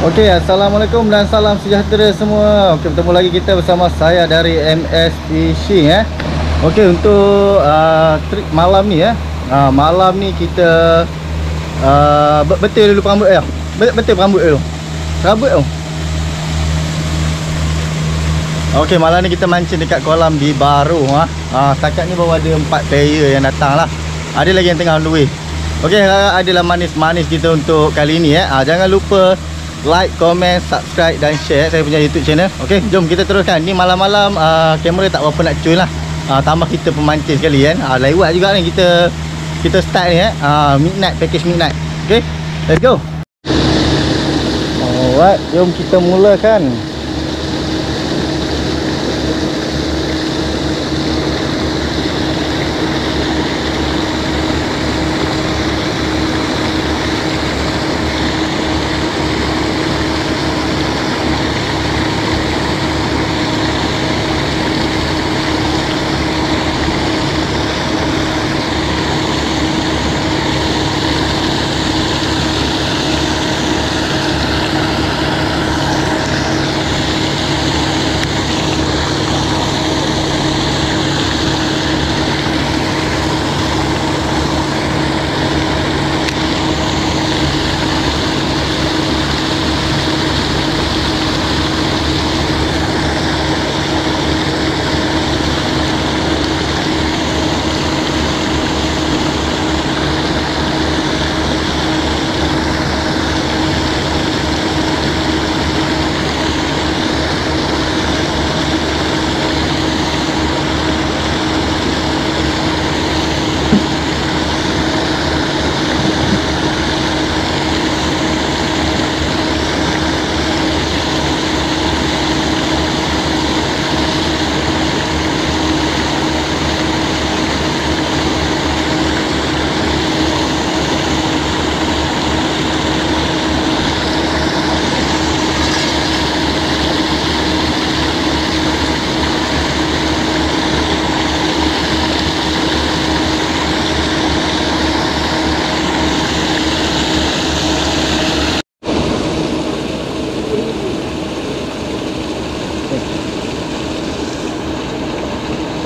Okey, Assalamualaikum dan salam sejahtera semua. Okey, bertemu lagi kita bersama saya dari MS Fishing Okey, untuk trip malam ni malam ni kita betul dulu perambut betul perambut dulu. Rambut tu. Okey, malam ni kita mancing dekat kolam di Baru setakat ni baru ada 4 player yang datang lah. Ada lagi yang tengah on the way. Okey, adalah manis-manis kita untuk kali ni jangan lupa like, komen, subscribe dan share saya punya YouTube channel. Okey, jom kita teruskan. Ni malam-malam kamera tak berapa nak cun lah. Tambah kita pemancing sekali kan. Lewat juga ni kita start ni midnight, package midnight. Okey, let's go. Alright, jom kita mulakan.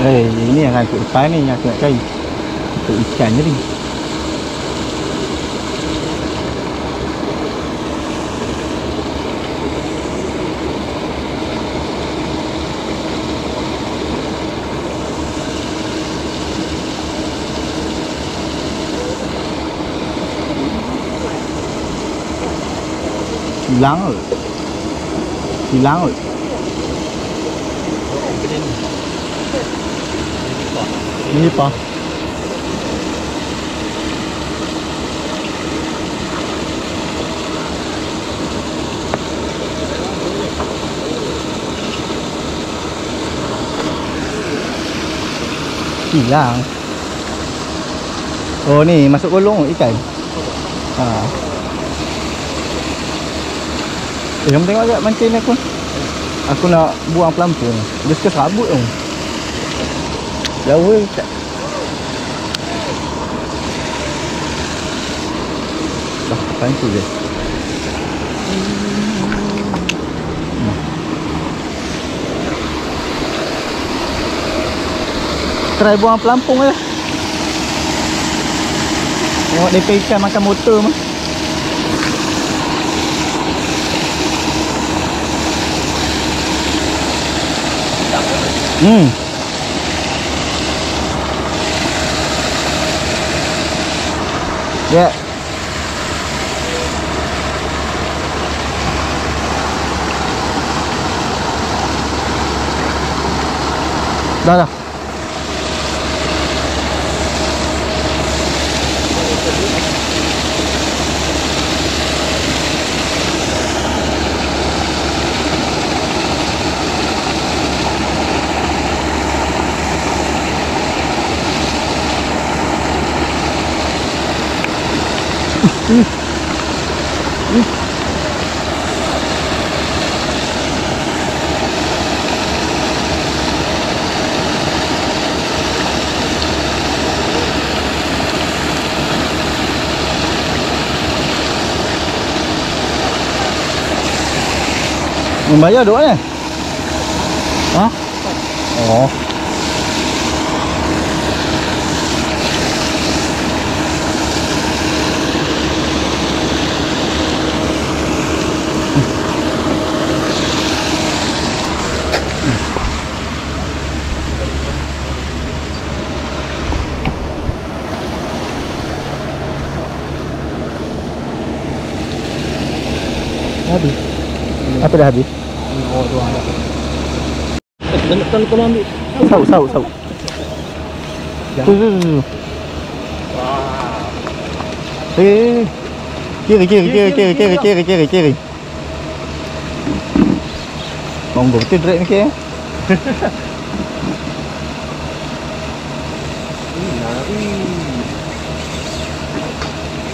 Ini yang angkut depan ni, yang aku nak cari untuk ikan tadi. Silang ơi. Ini apa? Hilang. Oh ni masuk kolong ikan. Kamu tengok agak mancing aku. Aku nak buang pelampung. Dia suka serabut tu. Jauh tak. Dah pancu je. Try buang pelampung je. Tengok dia ikan makan motor mah. Ya. Dah. Membayar duk ni. Ha? Oh. Habis. Apa dah habis? Oh, tu ada. Kalau ambil. Sau. Tu. Wah. Kiri. Monggo betul direct ni ke?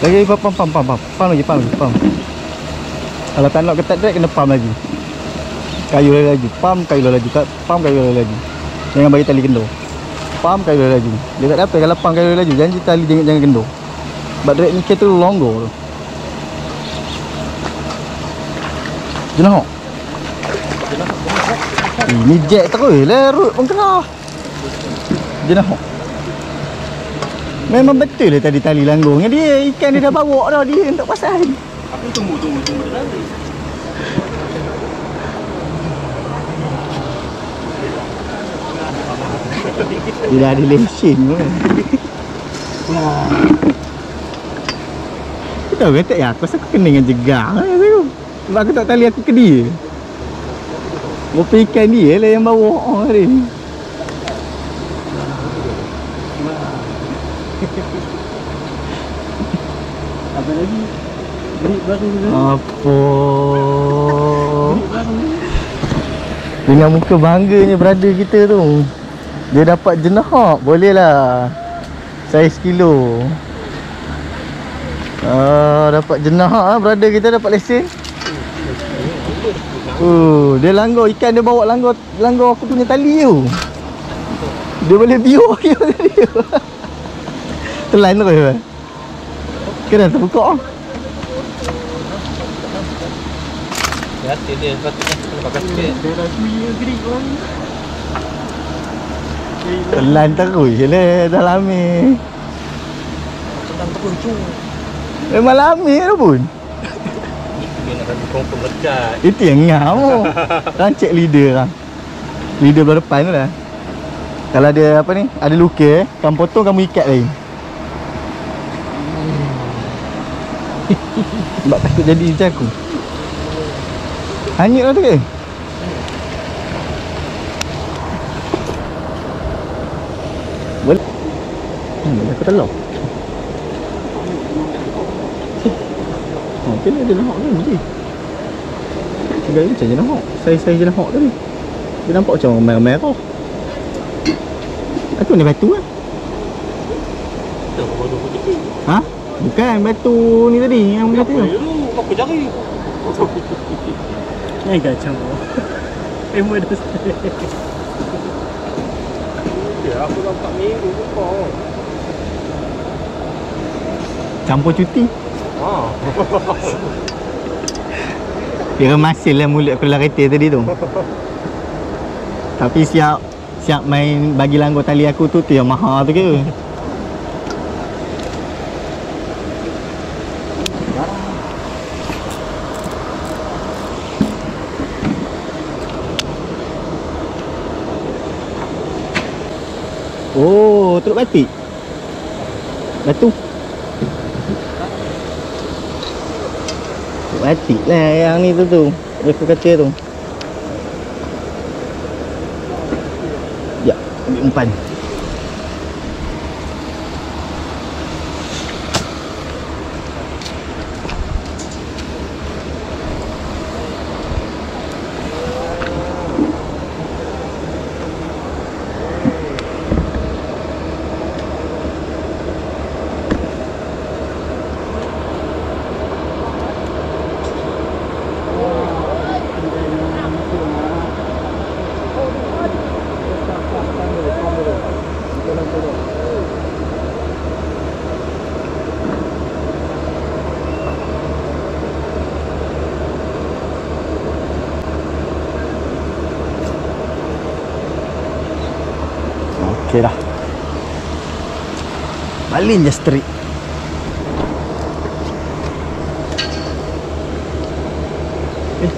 Lagi pam lagi. Kalau tak nak ketat direct kena pam lagi. Kayu lagi. Pam kayu lagi. Jangan bagi tali kendor. Pam kayu lagi. Dia tak dapat kalau pam kayu lagi. Janji tali jangan kendor. Sebab direct ni ke tu longgar tu. Jenah. Ini jet terus lerut pun kena. Jenah. Memang betul lah tadi tali langgung dia. Ikan dia dah bawa dah dia tak pasal. Aku tunggu dia lari. Dia dah ada lesen pun. Kau tahu kata ya, aku rasa aku kena dengan jegang sebab aku tak tali aku ke dia. Rupa ikan dia lah yang bawa hari ni. Apa lagi? Beri baru ni. Apa? Dengan muka bangganya brother kita tu. Dia dapat jenahak, boleh lah. Saiz kilo. Dapat jenahak lah brother kita, dapat lesen. Dia langgar ikan, dia bawa langgar aku punya tali tu. Dia boleh biur dia tadi tu. Telan terus kan? Kena terbuka. Hati dia patutnya kena pakai sikit. Dia dah punya gerik orang. Telan terus je lah dalam ni. Tentang terkuncung. Memang lami tu pun. Dia nak kasi confirm lekat. Itu yang ngam tu. Rancik leader lah. Leader belah depan tu lah. Kalau ada apa ni, ada luka, kamu potong, kamu ikat lain. Sebab takut jadi macam aku. Hanyut lah tu ke? Boleh. Aku telur. Oh, kena dia nampak ni je. Gaya macam je nampak. Saiz je nampak tadi. Dia nampak macam merah-merah. Itu ni batu lah. Ha? Bukan batu ni tadi yang batu tu. Apa jari? Ni kacau. Emang dah start. Ya, aku nampak minggu lupa. Campur cuti. Ha. Kira masil lah mulut aku dalam kereta tadi tu. Tapi siap main bagi langgar tali aku tu yang mahal tu ke. Oh, teruk batik. Batu. Teruk batik lah yang ni tu. Yang aku kata tu. Ya, ambil umpan. Okey dah. Malin je street.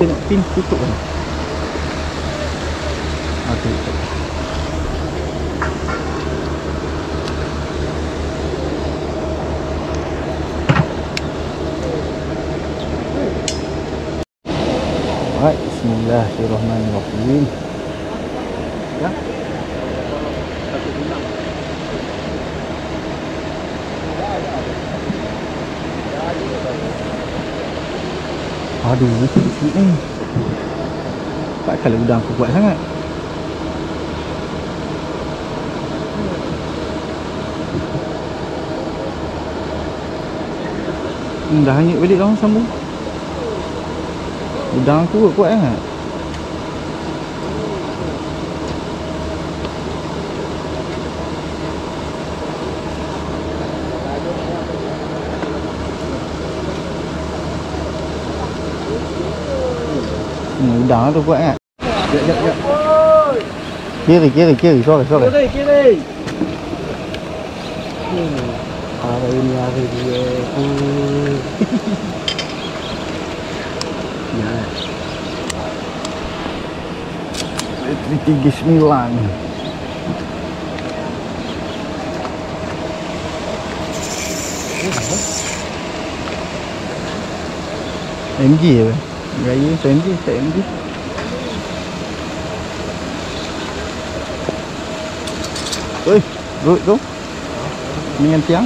Tengok pin tutup kan. Tutup. Alright, bismillahirrahmanirrahim. Ya. Aduh, sikit ni. Tak kalau udang aku kuat sangat. Dah hanyut balik dah sambung. Udang aku kuat sangat. Udang tu kuat kan. Jap. Kiri. Sorry. Kiri. Hari ini hari dia. Ya. 39. MG apa? Gaya MG, tak MG. Oi, good tu. Dengan tiang.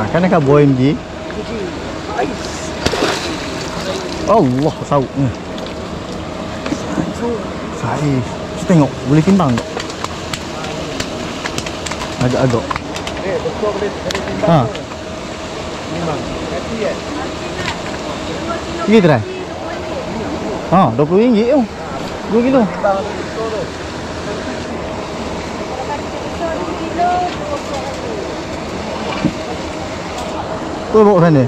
Kan dekat buah MG. Allah, sauknya. Saiz. Tengok, boleh timbang tak? Agak-agak. Betul boleh timbang. Timbang. Kaki kan? Pergi try. RM20 tu. 2 kilo. Kau bawa sana.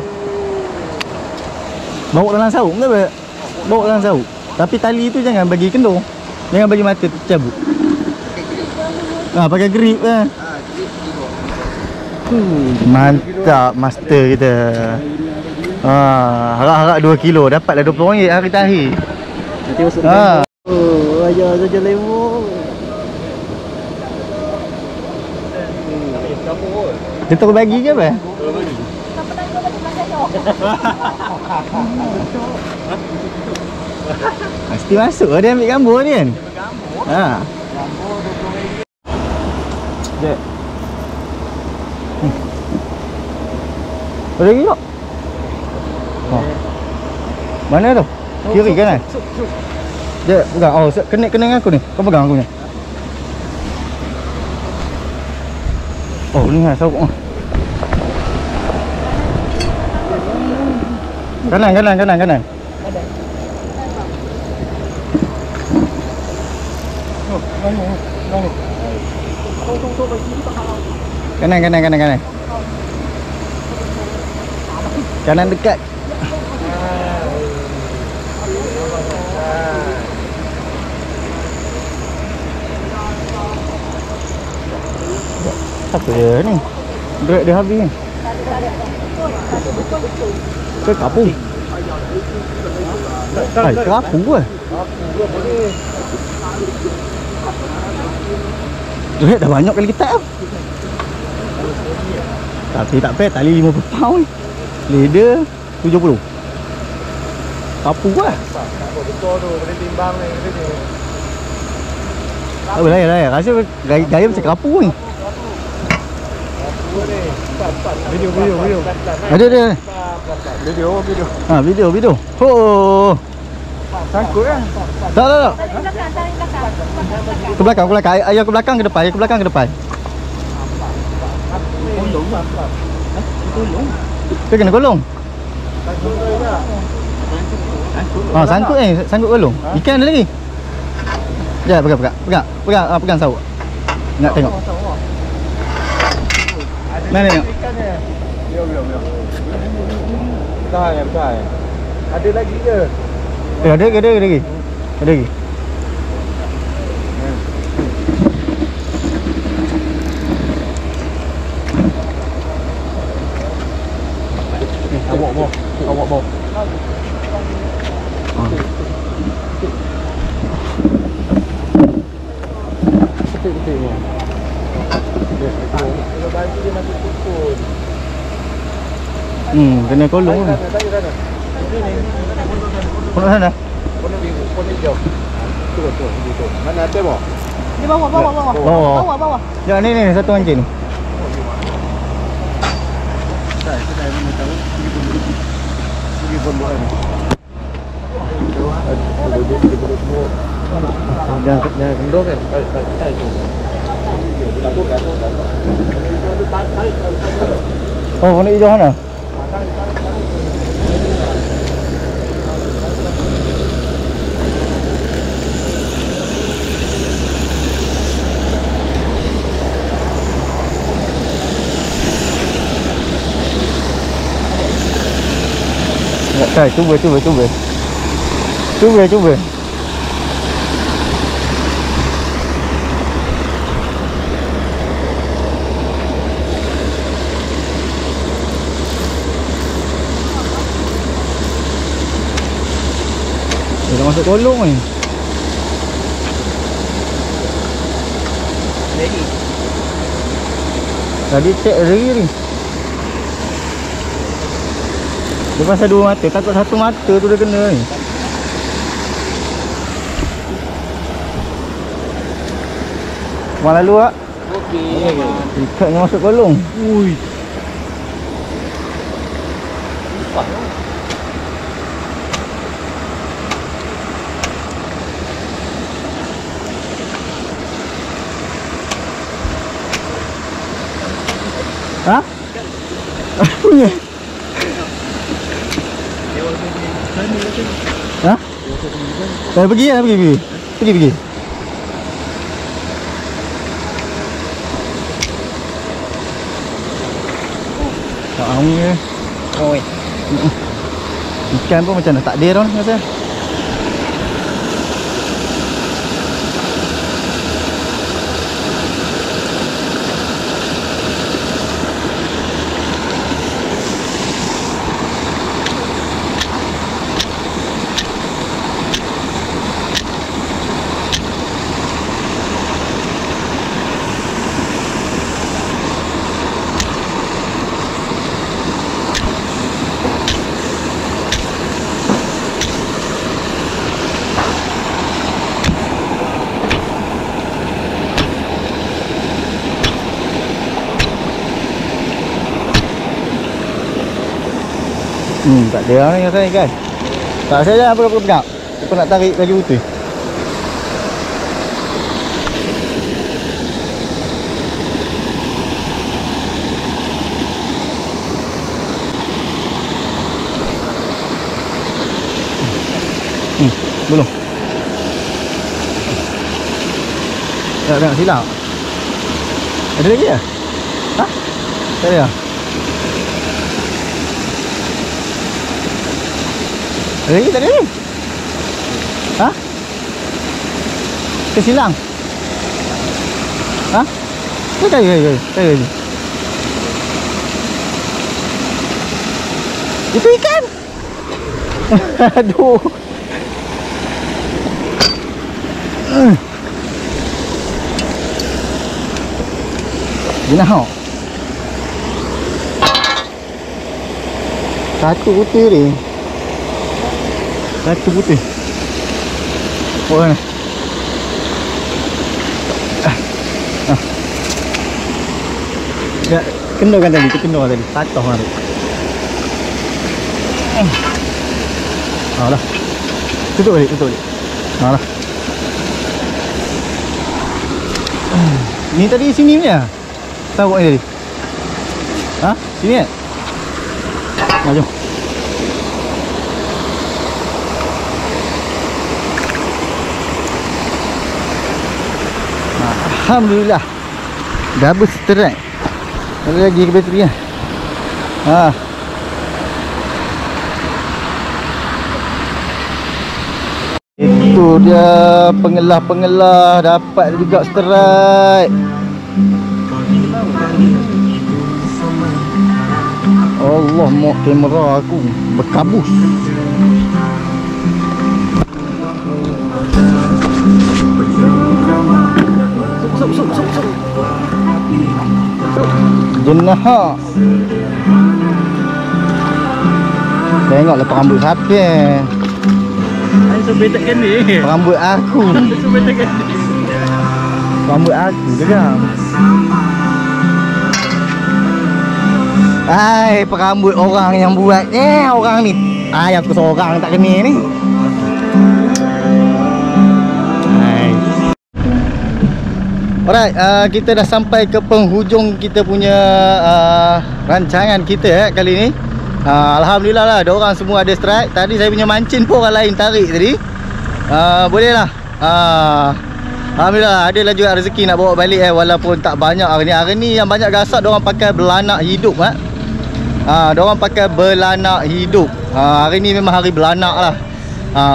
Bawa dalam sauk ke apa? Bawa dalam sauk. Tapi tali tu jangan bagi kendor. Jangan bagi mata tercabut. Pakai grip lah. Mantap master kita. Harap-harap 2 kilo. Dapatlah RM20 hari terakhir. Nanti masuk lembu. Ajar saja lembu. Dia tahu bagi ke apa? Mesti masuk dia ambil gambar ni kan. Sekejap. Ada lagi tak? Mana tu? Kiri kanan? Sekejap, pegang. Kena dengan aku ni. Kau pegang aku ni. Ni lah sauk. Kanan. Kanan. Kanan dekat. Apa dia ni? Berat dia habis ni. Ke kapu? Kapu ke? Duit dah banyak kali kita. Tapi tak apa, tali 50 pound. Leader 70. Kapu lah. Betul tu, boleh timbang ni. Tak boleh lah. Rasa gaya macam kapu ni. Video. Ada. Video. Video. Oh. Sangkut kan? Tak. Ke belakang. Ayah ke belakang ke depan. Tolong. Dia kena kolong. Sangkut kolong. Ikan ada lagi. Jap, pegang sauk. Nak tengok. Mana tengok? Betul. Ada lagi ke? Ada lagi. Ada lagi. Awak bawa. Ketik ni. Kalau baju dia masih pukul. Kena kolong pun. Kolong sana. Kolong hijau. Tu. Mana ada bawa? Di bawah. Bawah. Jangan ni satu anjing ni. Saya mana tahu. Pergi pembuat ni. Jangan kendor kan? Oh, warna hijau mana? Rồi, cuba. Dah masuk kolong ni. Lagi. Tadi cek ni. Dia pasal dua mata, takut satu mata tu dah kena ni. Kemana lalu tak? Okey. Ikatnya masuk kolong. Ui. Ha? Ha? Pergi. Tak ni. Oi. Ikan pun macam dah tak ada dah ni rasa. Tak ada ni rasanya kan. Tak saya apa pegang. Aku nak tarik lagi putih. Belum. Tak silap. Ada lagi ya? Ha? Tak ada. Tak ada ni. Ha? Kesilang. Ha? Tak ada. Itu ikan. Aduh. Ginau. Satu putih ni. Satu putih. Oh ni. Ya, kendor tadi. Patuh kan. Alah. Tutup balik. Alah. Ni tadi sini punya. Tahu ni tadi. Ha? Sini ya? Jom. Alhamdulillah. Double strike. Ada lagi ke bateri kan? Ha. dia pengelah-pengelah, dapat juga strike. Allah, mak kamera aku berkabus. Jenah. Tengoklah perambut siapa. Ai sebetakkan ni. Perambut aku. Sebetakkan ni. Rambut aku juga. Hai, perambut orang yang buat orang ni. Yang aku seorang tak kena ni. Hai. Alright, kita dah sampai ke penghujung kita punya rancangan kita kali ni. Alhamdulillah lah, ada orang semua ada strike. Tadi saya punya mancin pun orang lain tarik tadi. Boleh lah. Alhamdulillah, ada lah juga rezeki nak bawa balik walaupun tak banyak hari ni. Hari ni yang banyak gasak diorang pakai belanak hidup diorang pakai belanak hidup. Hari ni memang hari belanak lah.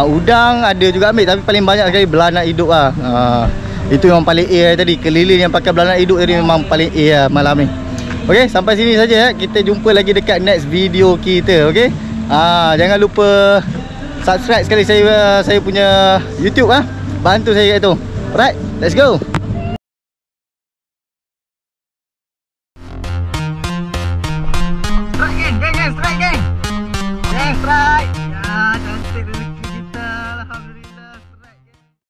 Udang ada juga ambil, tapi paling banyak sekali belanak hidup lah. Itu yang paling tadi. Keliling yang pakai belanak hidup tadi memang paling malam ni. Okey, sampai sini saja kita jumpa lagi dekat next video kita. Okey. Jangan lupa subscribe sekali saya punya YouTube Bantu saya kat tu. Alright, let's go.